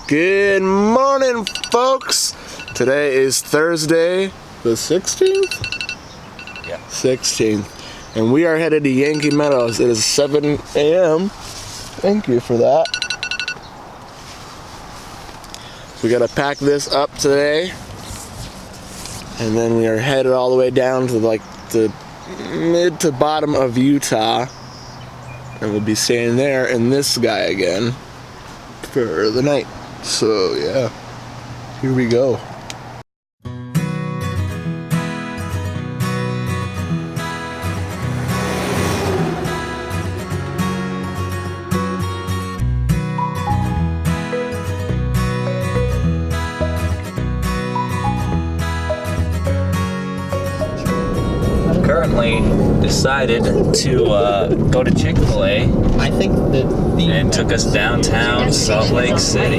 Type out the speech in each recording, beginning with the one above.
Good morning, folks. Today is Thursday, the 16th? Yeah. 16th. And we are headed to Yankee Meadows. It is 7 a.m. Thank you for that. We gotta pack this up today. And then we are headed all the way down to like the mid to bottom of Utah. And we'll be staying there in this guy again for the night. So yeah, here we go. Currently decided to go to ChickfilA. I think that and took us downtown Salt Lake City.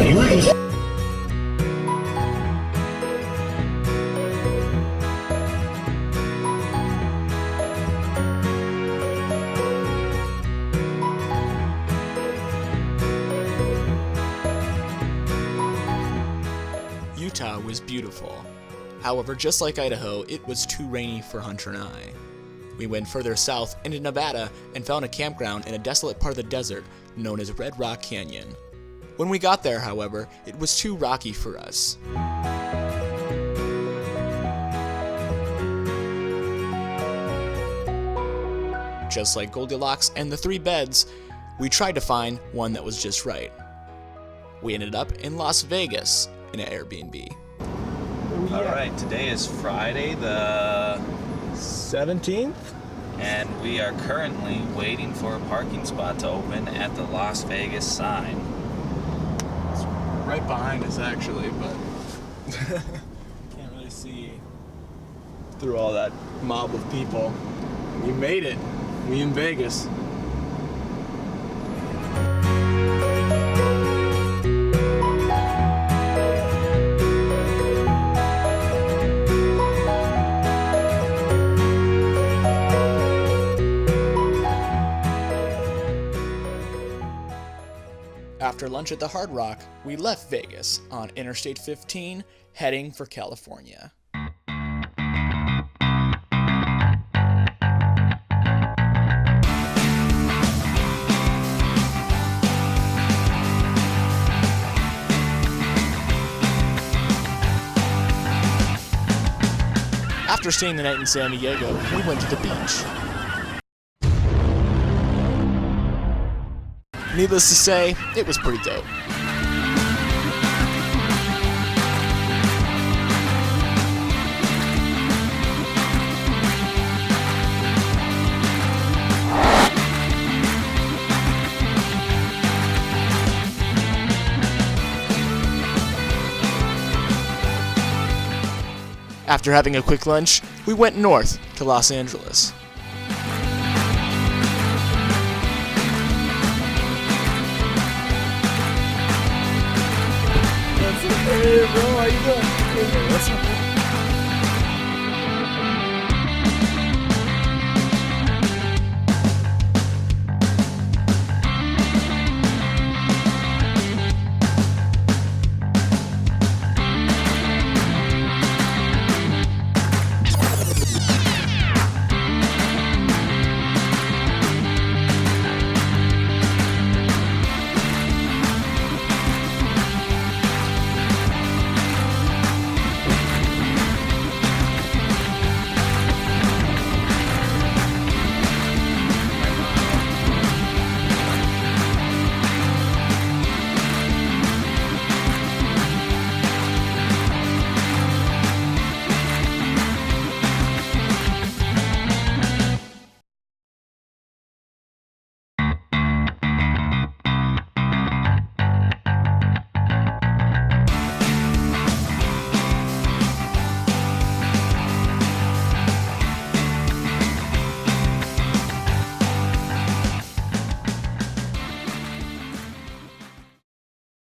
Utah was beautiful. However, just like Idaho, it was too rainy for Hunter and I. We went further south into Nevada and found a campground in a desolate part of the desert known as Red Rock Canyon. When we got there, however, it was too rocky for us. Just like Goldilocks and the 3 beds, we tried to find one that was just right. We ended up in Las Vegas in an Airbnb. Alright, today is Friday the 17th? and we are currently waiting for a parking spot to open at the Las Vegas sign. It's right behind us actually, but can't really see through all that mob of people. We made it. We in Vegas. After lunch at the Hard Rock, we left Vegas on Interstate 15, heading for California. After staying the night in San Diego, we went to the beach. Needless to say, it was pretty dope. After having a quick lunch, we went north to Los Angeles.